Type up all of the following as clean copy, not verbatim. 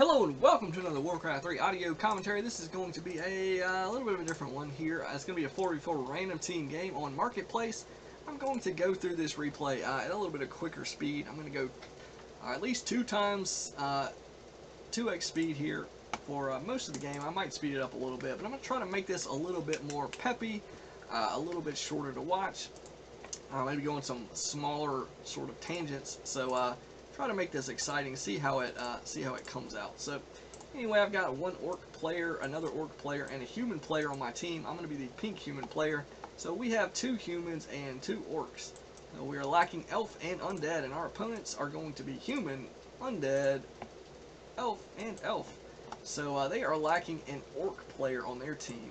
Hello and welcome to another Warcraft 3 audio commentary. This is going to be a little bit of a different one here. It's going to be a 4v4 random team game on Marketplace. I'm going to go through this replay at a little bit of quicker speed. I'm going to go at least 2x speed here for most of the game. I might speed it up a little bit, but I'm going to try to make this a little bit more peppy, a little bit shorter to watch. Maybe go on some smaller sort of tangents. So try to make this exciting. See how it comes out. So anyway, I've got one orc player, another orc player, and a human player on my team. I'm going to be the pink human player. So we have 2 humans and 2 orcs. We are lacking elf and undead, and our opponents are going to be human, undead, elf, and elf. So they are lacking an orc player on their team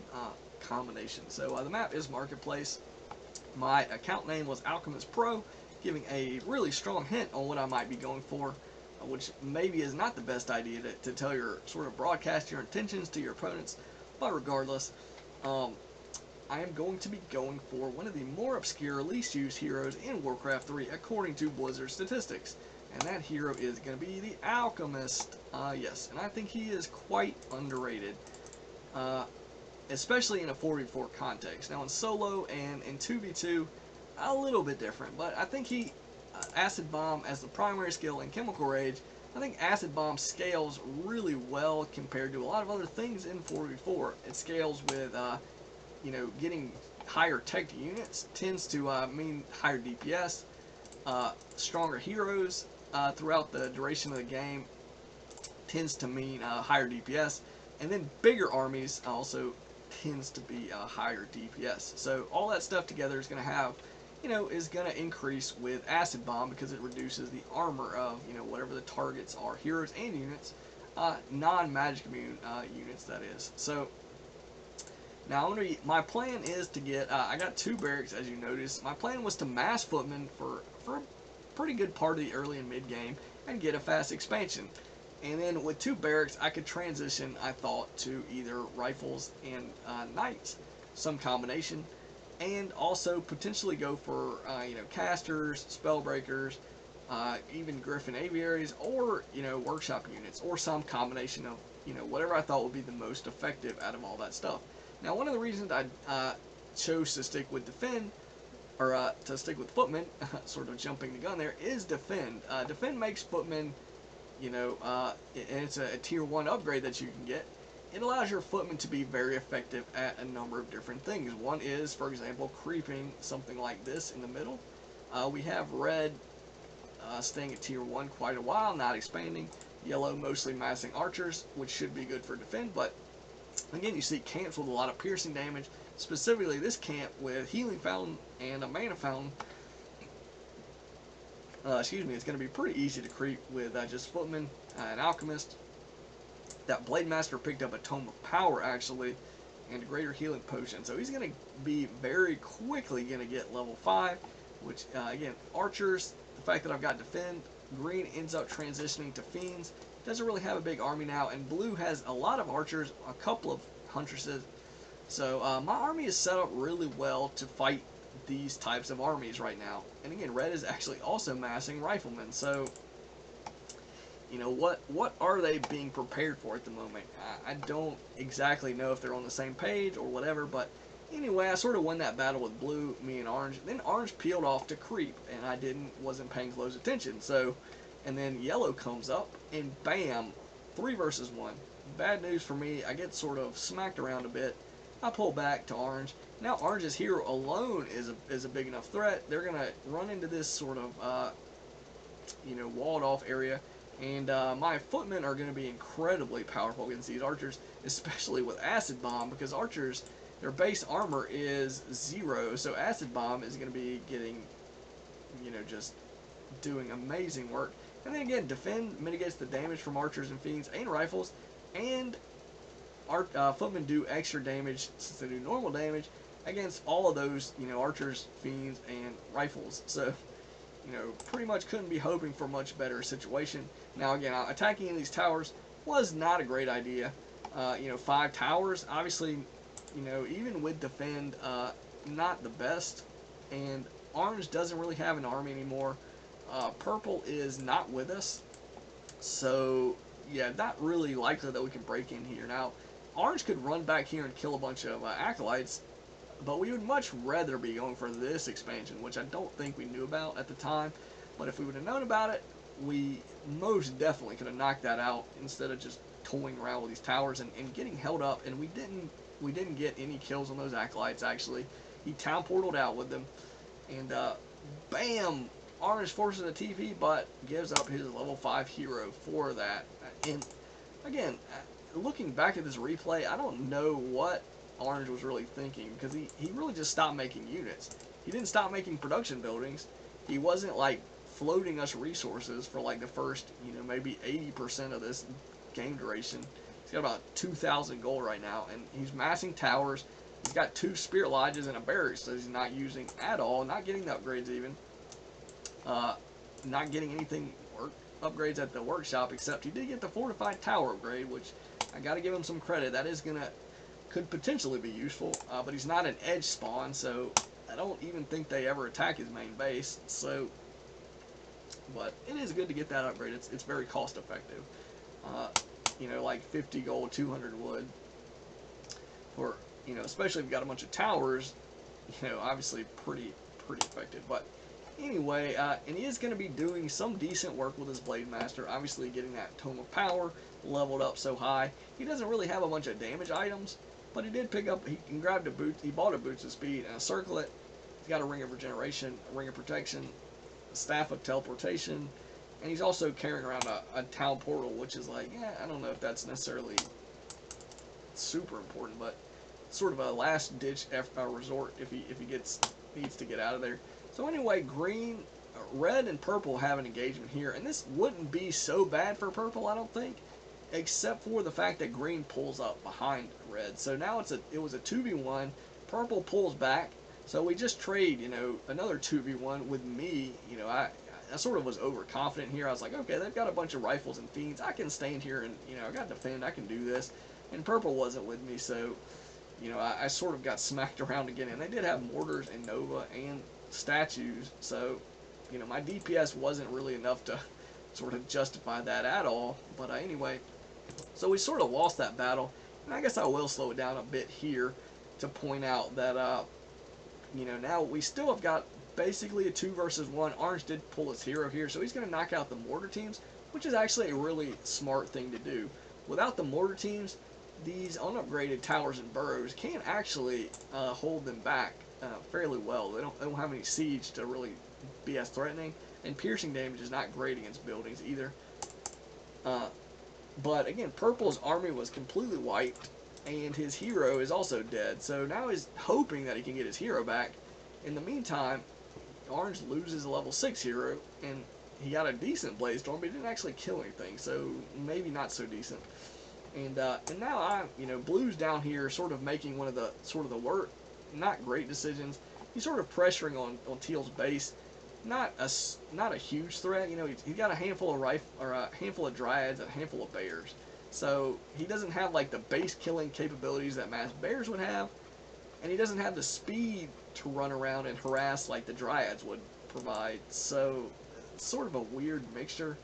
combination. So the map is Marketplace. My account name was Alchemist Pro, giving a really strong hint on what I might be going for, which maybe is not the best idea to tell your sort of broadcast your intentions to your opponents. But regardless, I am going to be going for one of the more obscure, least used heroes in Warcraft 3 according to Blizzard statistics, and that hero is going to be the Alchemist. Yes, and I think he is quite underrated. Especially in a 4v4 context. Now in solo and in 2v2, a little bit different, but I think he, Acid Bomb as the primary skill in Chemical Rage, I think Acid Bomb scales really well compared to a lot of other things in 4v4. It scales with, you know, getting higher tech units, tends to mean higher DPS, stronger heroes throughout the duration of the game, tends to mean higher DPS, and then bigger armies also tends to be higher DPS. So all that stuff together is going to have, you know, is going to increase with Acid Bomb because it reduces the armor of, you know, whatever the targets are, heroes and units, non-magic immune units, that is. So now I'm going to my plan is to get, I got 2 barracks as you notice. My plan was to mass footmen for a pretty good part of the early and mid game and get a fast expansion. And then with 2 barracks, I could transition, I thought, to either rifles and knights, some combination, and also potentially go for, you know, casters, spellbreakers, even griffin aviaries, or, you know, workshop units, or some combination of, you know, whatever I thought would be the most effective out of all that stuff. Now, one of the reasons I chose to stick with defend, or to stick with footmen, sort of jumping the gun there, is defend. Defend makes footmen, you know, and it's a tier 1 upgrade that you can get. It allows your footmen to be very effective at a number of different things. One is, for example, creeping something like this in the middle. We have red staying at tier 1 quite a while, not expanding. Yellow mostly massing archers, which should be good for defend, but again, you see camps with a lot of piercing damage, specifically this camp with healing fountain and a mana fountain. Excuse me, it's going to be pretty easy to creep with just footmen and alchemist. That blade master picked up a tome of power actually, and a greater healing potion, so he's going to be very quickly going to get level 5. Which again, archers, the fact that I've got defend, green ends up transitioning to fiends. Doesn't really have a big army now, and blue has a lot of archers, a couple of huntresses. So my army is set up really well to fight these types of armies right now. And again, red is actually also massing riflemen. So, you know, what are they being prepared for at the moment? I don't exactly know if they're on the same page or whatever, but anyway, I sort of won that battle with blue, me and orange. Then orange peeled off to creep, and I wasn't paying close attention. So, and then yellow comes up, and bam, 3 versus 1. Bad news for me. I get sort of smacked around a bit. I pull back to orange. Now orange's hero alone is a big enough threat. They're gonna run into this sort of you know, walled off area, and my footmen are gonna be incredibly powerful against these archers, especially with Acid Bomb, because archers, their base armor is 0, so Acid Bomb is gonna be getting, you know, just doing amazing work. And then again, defend mitigates the damage from archers and fiends and rifles, and footmen do extra damage since they do normal damage against all of those, you know, archers, fiends, and rifles. So, you know, pretty much couldn't be hoping for a much better situation. Now again, attacking in these towers was not a great idea. You know, 5 towers, obviously, you know, even with defend, not the best. And orange doesn't really have an army anymore. Purple is not with us, so yeah, not really likely that we can break in here. Now, orange could run back here and kill a bunch of acolytes, but we would much rather be going for this expansion, which I don't think we knew about at the time. But if we would have known about it, we most definitely could have knocked that out instead of just toying around with these towers and getting held up. And we didn't get any kills on those acolytes. Actually, he town portaled out with them, and bam, orange forces a TP, but gives up his level 5 hero for that. And again, looking back at this replay, I don't know what orange was really thinking, because he really just stopped making units. He didn't stop making production buildings. He wasn't like floating us resources for like the first, maybe 80% of this game duration. He's got about 2,000 gold right now, and he's massing towers. He's got 2 spirit lodges and a barracks that he's not using at all, not getting the upgrades even. Not getting anything upgrades at the workshop, except he did get the fortified tower upgrade, which I got to give him some credit. That is could potentially be useful, but he's not an edge spawn, so I don't even think they ever attack his main base. So, but it is good to get that upgrade. It's very cost effective. Like 50 gold, 200 wood for, especially if you've got a bunch of towers, obviously pretty effective. But anyway, and he is going to be doing some decent work with his Blade Master, obviously getting that Tome of Power leveled up so high. He doesn't really have a bunch of damage items, but he did pick up, he grabbed a boot, he bought a Boots of Speed and a Circlet. He's got a Ring of Regeneration, a Ring of Protection, a Staff of Teleportation, and he's also carrying around a Town Portal, which is like, I don't know if that's necessarily super important, but sort of a last-ditch resort if he needs to get out of there. So anyway, green, red, and purple have an engagement here, and this wouldn't be so bad for purple, I don't think, except for the fact that green pulls up behind red. So now it was a 2v1. Purple pulls back, so we just trade, another 2v1 with me. I sort of was overconfident here. I was like, okay, they've got a bunch of rifles and fiends. I can stand here and, I got to defend. I can do this. And purple wasn't with me, so, I sort of got smacked around again. And they did have mortars and Nova and statues, so, my DPS wasn't really enough to sort of justify that at all. But anyway, so we sort of lost that battle. And I guess I will slow it down a bit here to point out that, now we still have got basically a 2 versus 1. Orange did pull his hero here, so he's going to knock out the mortar teams, which is actually a really smart thing to do. Without the mortar teams, these unupgraded towers and burrows can actually hold them back fairly well. They don't have any siege to really be as threatening, and piercing damage is not great against buildings either. But again, purple's army was completely wiped, and his hero is also dead. So now he's hoping that he can get his hero back. In the meantime, orange loses a level 6 hero, and he got a decent Blaze Storm, but he didn't actually kill anything, so maybe not so decent. And now blue's down here, sort of making one of the not great decisions. He's sort of pressuring on teal's base. Not a huge threat. He's got a handful of dryads and a handful of bears. So he doesn't have like the base killing capabilities that mass bears would have, and he doesn't have the speed to run around and harass like the dryads would provide. So it's sort of a weird mixture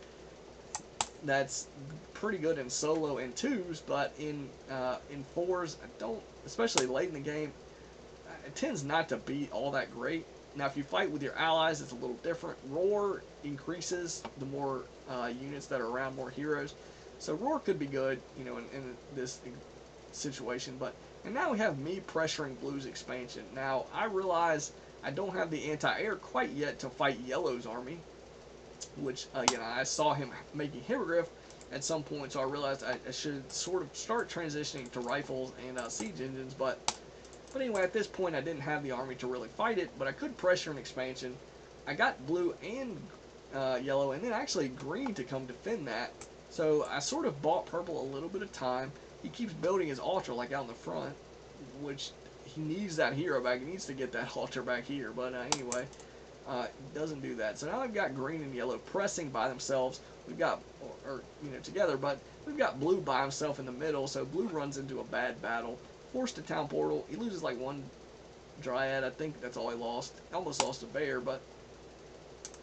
that's pretty good in solo and 2s, but in 4s, I don't, especially late in the game, it tends not to be all that great. Now, if you fight with your allies, it's a little different. Roar increases the more units that are around, more heroes. So Roar could be good, in this situation. And now we have me pressuring Blue's expansion. Now, I realize I don't have the anti-air quite yet to fight Yellow's army, which, again, I saw him making Hippogriff at some point, so I realized I should sort of start transitioning to rifles and siege engines. But anyway, at this point, I didn't have the army to really fight it, but I could pressure an expansion. I got blue and yellow, and then actually green to come defend that. So I sort of bought purple a little bit of time. He keeps building his altar like out in the front, which he needs that hero back. He needs to get that altar back here. But anyway, doesn't do that. So now I've got green and yellow pressing by themselves. We've got, together, but we've got blue by himself in the middle. So blue runs into a bad battle, forced to town portal. He loses like 1 dryad. I think that's all he lost. Almost lost a bear,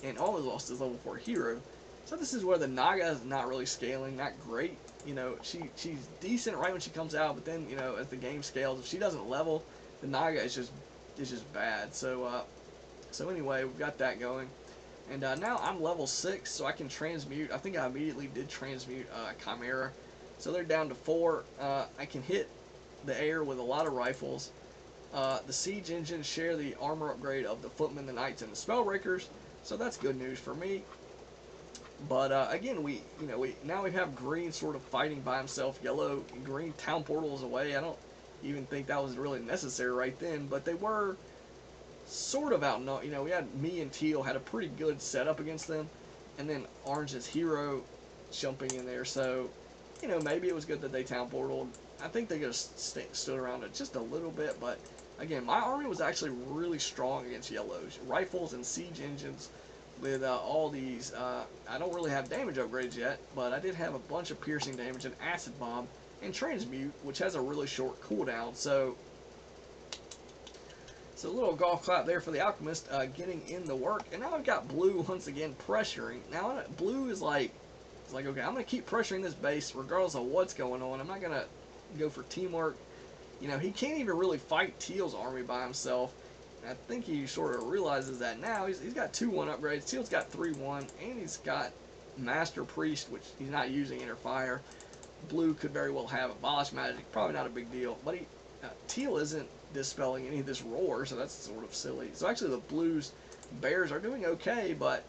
and almost lost his level 4 hero. So this is where the Naga is not really scaling, not great. You know, she's decent right when she comes out, but then, you know, as the game scales, if she doesn't level, the Naga is just bad. So anyway, we've got that going. And now I'm level 6, so I can transmute. I think I immediately did transmute Chimera. So they're down to 4. I can hit the air with a lot of rifles. The siege engines share the armor upgrade of the footmen, the knights, and the spellbreakers. So that's good news for me. But again, we now we have green sort of fighting by himself. Yellow, green town portals away. I don't even think that was really necessary right then, but they were sort of out. You know, we had me and teal had a pretty good setup against them, and then orange's hero jumping in there. So, you know, maybe it was good that they town portaled. I think they could have stood around it just a little bit, but again, my army was actually really strong against yellows. Rifles and siege engines with all these. I don't really have damage upgrades yet, but I did have a bunch of piercing damage and acid bomb and transmute, which has a really short cooldown. So a little golf clap there for the Alchemist getting in the work. And now I've got blue once again pressuring. Now blue is like, it's like, okay, I'm going to keep pressuring this base regardless of what's going on. I'm not going to go for teamwork. You know, he can't even really fight Teal's army by himself. And I think he sort of realizes that now. He's got 2-1 upgrades. Teal's got 3-1, and he's got Master Priest, which he's not using Inner Fire. Blue could very well have Abolish Magic. Probably not a big deal. But Teal isn't dispelling any of this roar, so that's sort of silly. So actually the Blues Bears are doing okay, but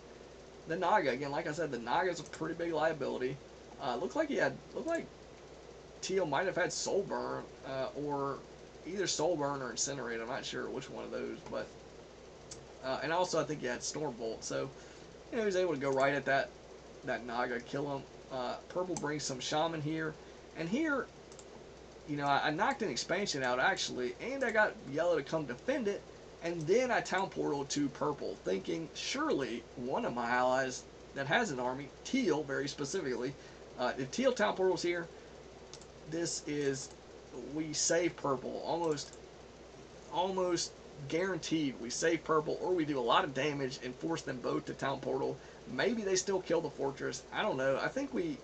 the Naga, again, like I said, the Naga is a pretty big liability. Looked like Teal might have had Soul Burn, or either Soul Burn or Incinerate. I'm not sure which one of those, but and also I think he had Stormbolt. So, you know, he was able to go right at that Naga, kill him. Purple brings some Shaman here, and here, you know, I knocked an expansion out actually, and I got yellow to come defend it, and then I town portal to purple, thinking surely one of my allies that has an army, Teal very specifically, if Teal town portals here, we save purple, almost guaranteed we save purple, or we do a lot of damage and force them both to town portal. Maybe they still kill the fortress. I don't know. I think we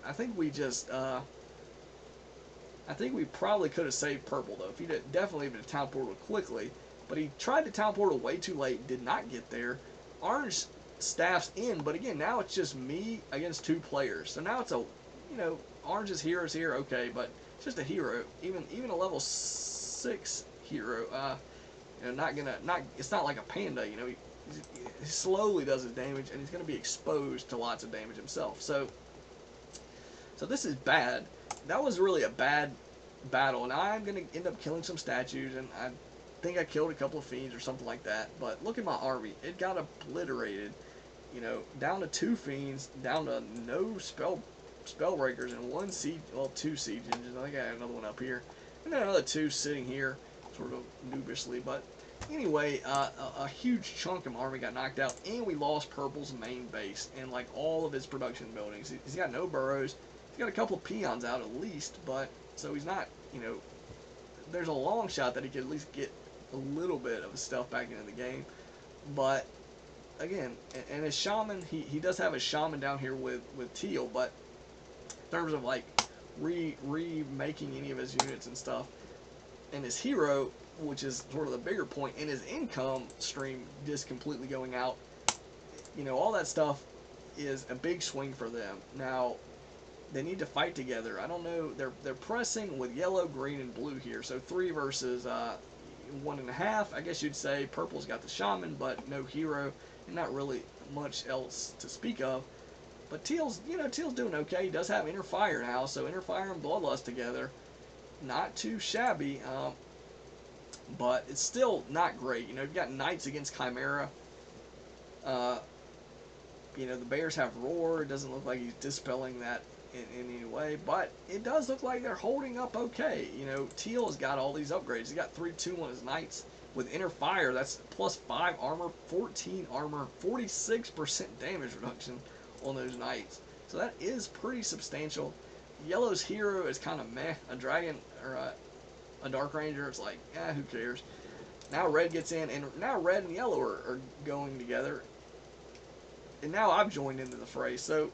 probably could have saved purple though. If he definitely would have town portal quickly, but he tried to town portal way too late, did not get there. Orange staff's in, but again, now it's just me against 2 players. So now it's a, you know, Orange's hero's here, okay, but it's just a hero. Even a level 6 hero, you know, it's not like a panda, you know. He slowly does his damage, and he's going to be exposed to lots of damage himself. So this is bad. That was really a bad battle, and I'm going to end up killing some statues, and I think I killed a couple of fiends or something like that. But look at my army. It got obliterated, you know, down to 2 fiends, down to no spellbreakers, and 1 siege, well, 2 siege engines. I think I had another one up here, and then another 2 sitting here, sort of noobishly. But anyway, a huge chunk of my army got knocked out, and we lost purple's main base and like all of his production buildings. He's got no burrows. He's got a couple of peons out at least, but so he's not, you know, there's a long shot that he could at least get a little bit of his stuff back into the game. But again, and his shaman, he does have a shaman down here with Teal, but in terms of like remaking any of his units and stuff, and his hero, which is sort of the bigger point, and his income stream just completely going out, you know, all that stuff is a big swing for them. Now, they need to fight together. I don't know. They're pressing with yellow, green, and blue here. So 3 versus 1.5. I guess you'd say purple's got the shaman, but no hero, and not really much else to speak of. But Teal's doing okay. He does have Inner Fire now, so Inner Fire and Bloodlust together, not too shabby. But it's still not great. You know, you've got Knights against Chimera. You know, the Bears have Roar. It doesn't look like he's dispelling that in any way, but it does look like they're holding up okay. You know, Teal has got all these upgrades. He's got 3-2 on his Knights with Inner Fire. That's plus 5 armor, 14 armor, 46% damage reduction on those Knights. So that is pretty substantial. Yellow's hero is kind of meh. A dragon or a Dark Ranger, it's like, who cares? Now red gets in, and now red and yellow are going together. And now I've joined into the fray. So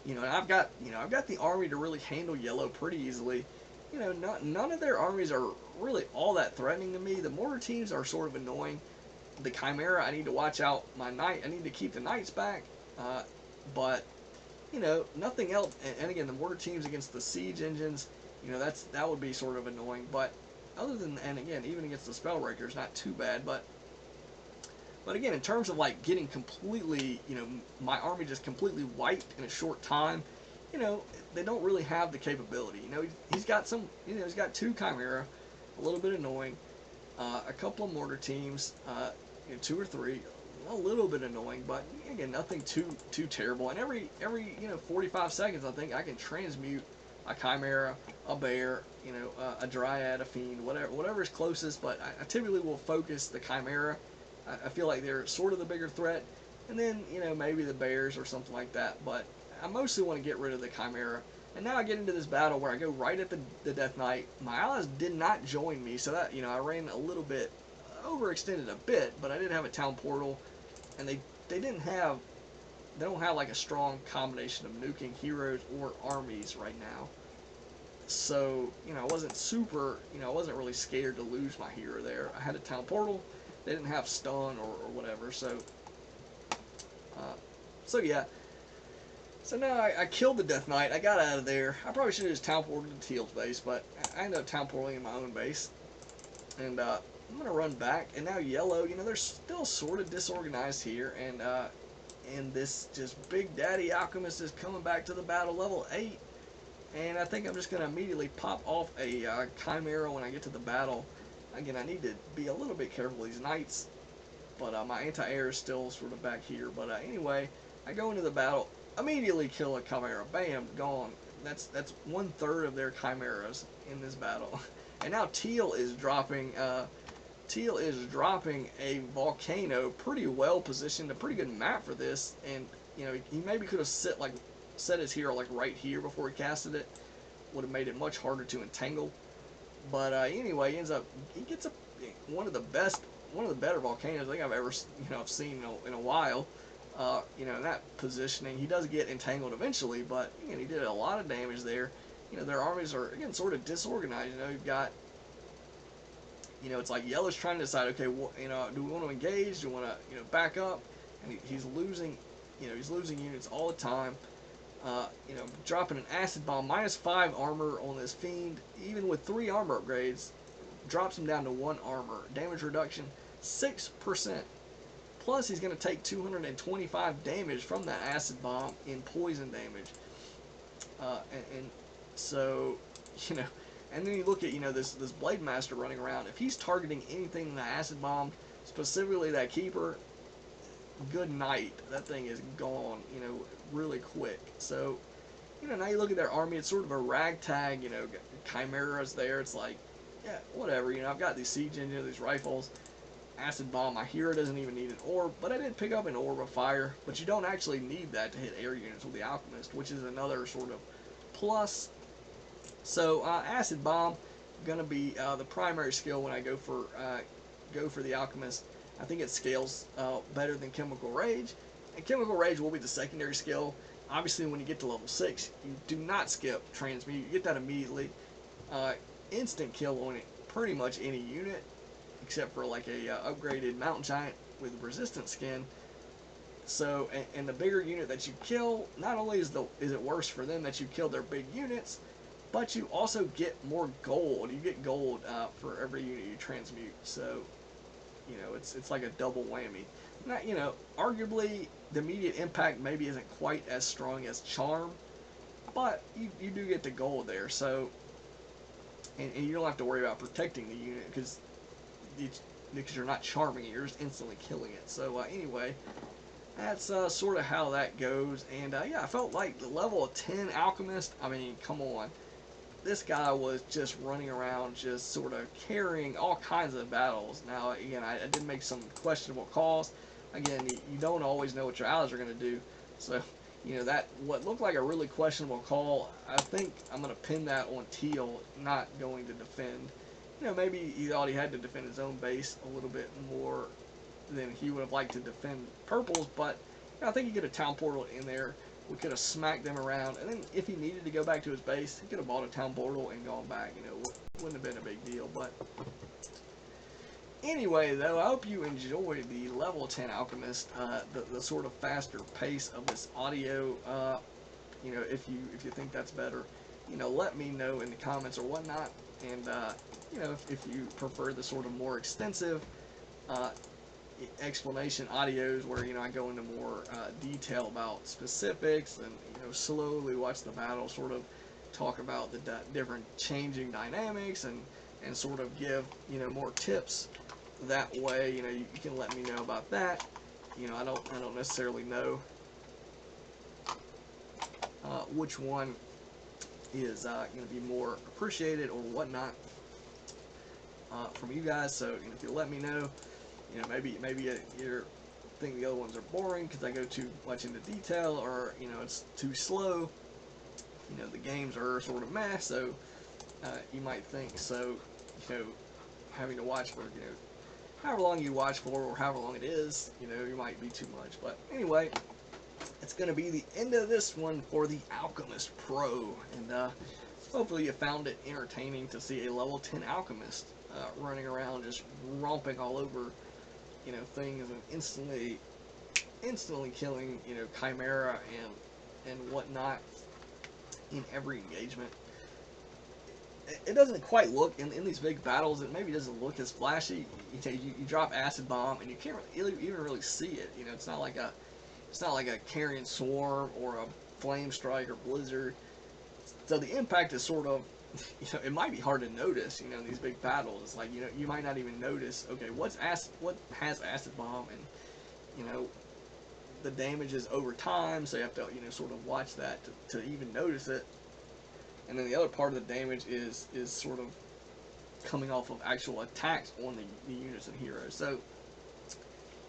You know, and I've got the army to really handle yellow pretty easily. You know, none of their armies are really all that threatening to me. The mortar teams are sort of annoying. The Chimera, I need to watch out my knight. I need to keep the knights back. But you know, nothing else. And again, the mortar teams against the siege engines, you know, that would be sort of annoying. But other than, and again, even against the spellbreakers, not too bad. But again, in terms of like getting completely, you know, my army just completely wiped in a short time, you know, they don't really have the capability. You know, he's got some, you know, he's got 2 Chimera, a little bit annoying, a couple of mortar teams, you know, 2 or 3, a little bit annoying, but again, nothing too terrible. And every you know 45 seconds, I think I can transmute a Chimera, a bear, you know, a dryad, a fiend, whatever is closest. But I typically will focus the Chimera. I feel like they're sort of the bigger threat, and then you know maybe the bears or something like that. But I mostly want to get rid of the Chimera. And now I get into this battle where I go right at the Death Knight. My allies did not join me, so that, you know, I ran a little bit, overextended a bit, but I did have a town portal, and they don't have like a strong combination of nuking heroes or armies right now. So, you know, I wasn't super, you know, I wasn't really scared to lose my hero there. I had a town portal. They didn't have stun or whatever. So yeah. So now I killed the Death Knight. I got out of there. I probably should have just town portaled to Teal's base, but I ended up town portaling in my own base. And I'm going to run back. And now yellow, you know, they're still sort of disorganized here. And this just Big Daddy Alchemist is coming back to the battle, level 8. And I think I'm just going to immediately pop off a Chimera when I get to the battle. Again, I need to be a little bit careful with these knights. But my anti-air is still sort of back here. But anyway, I go into the battle, immediately kill a Chimera. Bam, gone. That's 1/3 of their Chimeras in this battle. And now Teal is dropping a volcano, pretty well positioned, a pretty good map for this. And you know, he maybe could have set his hero like right here before he casted it. Would have made it much harder to entangle. But anyway, he gets one of the better volcanoes I think I've ever seen in a while. You know, in that positioning, he does get entangled eventually, but again, he did a lot of damage there. You know, their armies are again sort of disorganized. You know, you've got, you know, it's like yellow's trying to decide, okay, you know, do we want to engage? Do we want to, you know, back up? And he's losing, you know, he's losing units all the time. You know, dropping an acid bomb, -5 armor on this fiend, even with 3 armor upgrades, drops him down to 1 armor. Damage reduction 6%. Plus, he's going to take 225 damage from that acid bomb in poison damage. And so, you know, and then you look at, you know, this Blade Master running around. If he's targeting anything in the acid bomb, specifically that keeper, good night. That thing is gone, you know, really quick. So, you know, now you look at their army, it's sort of a ragtag, you know, Chimeras there. It's like, yeah, whatever, you know, I've got these siege engines, these rifles, acid bomb. My hero doesn't even need an orb, but I did pick up an orb of fire, but you don't actually need that to hit air units with the Alchemist, which is another sort of plus. So, acid bomb, gonna be the primary skill when I go for the Alchemist. I think it scales better than Chemical Rage, and Chemical Rage will be the secondary skill. Obviously, when you get to level 6, you do not skip Transmute. You get that immediately. Instant kill on it, pretty much any unit, except for like a upgraded Mountain Giant with resistant skin. So, and the bigger unit that you kill, not only is it worse for them that you killed their big units, but you also get more gold. You get gold for every unit you transmute. So, you know, it's like a double whammy. Not, you know, arguably the immediate impact maybe isn't quite as strong as Charm, but you do get the gold there. So, and you don't have to worry about protecting the unit because you're not charming it, you're just instantly killing it. So anyway, that's sort of how that goes. And yeah, I felt like the level of 10 Alchemist, I mean, come on. This guy was just running around, just sort of carrying all kinds of battles. Now, again, I did make some questionable calls. Again, you don't always know what your allies are going to do. So, you know, that what looked like a really questionable call, I think I'm going to pin that on Teal not going to defend. You know, maybe he thought he had to defend his own base a little bit more than he would have liked to defend Purple's, but you know, I think you get a town portal in there. we could have smacked them around, and then if he needed to go back to his base, he could have bought a town portal and gone back. You know, wouldn't have been a big deal. But anyway, though, I hope you enjoyed the level 10 Alchemist, the sort of faster pace of this audio. You know, if you think that's better, you know, let me know in the comments or whatnot. And you know, if you prefer the sort of more extensive explanation audios where, you know, I go into more detail about specifics and, you know, slowly watch the battle, sort of talk about the different changing dynamics and sort of give, you know, more tips that way, you know, you can let me know about that. You know, I don't necessarily know which one is going to be more appreciated or whatnot from you guys. So, you know, if you let me know, you know, maybe you think the other ones are boring because I go too much into detail, or, you know, it's too slow. You know, the games are sort of meh, so you might think so. You know, having to watch for, you know, however long you watch for or however long it is, you know, you might be too much. But anyway, it's going to be the end of this one for the Alchemist Pro, and hopefully you found it entertaining to see a level 10 Alchemist running around just romping all over, you know, things and instantly killing, you know, Chimera and whatnot in every engagement. It doesn't quite look in these big battles. It maybe doesn't look as flashy. You drop acid bomb and you can't even really see it. You know, it's not like a carrion swarm or a flame strike or blizzard. So the impact is sort of, you know, it might be hard to notice. You know, in these big battles, it's like, you know, you might not even notice. Okay, what has acid bomb, and, you know, the damage is over time. So you have to, you know, sort of watch that to even notice it. And then the other part of the damage is sort of coming off of actual attacks on the units and heroes. So,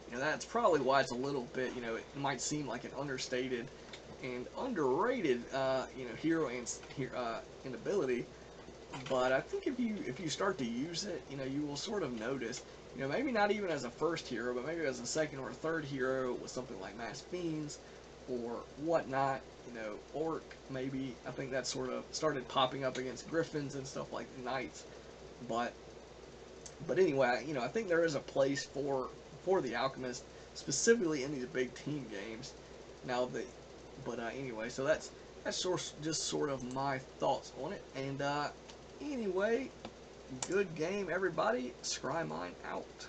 you know, that's probably why it's a little bit, you know, it might seem like an understated and underrated, you know, hero and ability. But I think if you start to use it, you know, you will sort of notice, you know, maybe not even as a first hero, but maybe as a second or a third hero with something like Mass Fiends or whatnot, you know, Orc maybe. I think that sort of started popping up against Griffins and stuff like Knights. But anyway, you know, I think there is a place for the Alchemist, specifically in these big team games. Now anyway, so that's just sort of my thoughts on it. And anyway, good game, everybody. ScryMind out.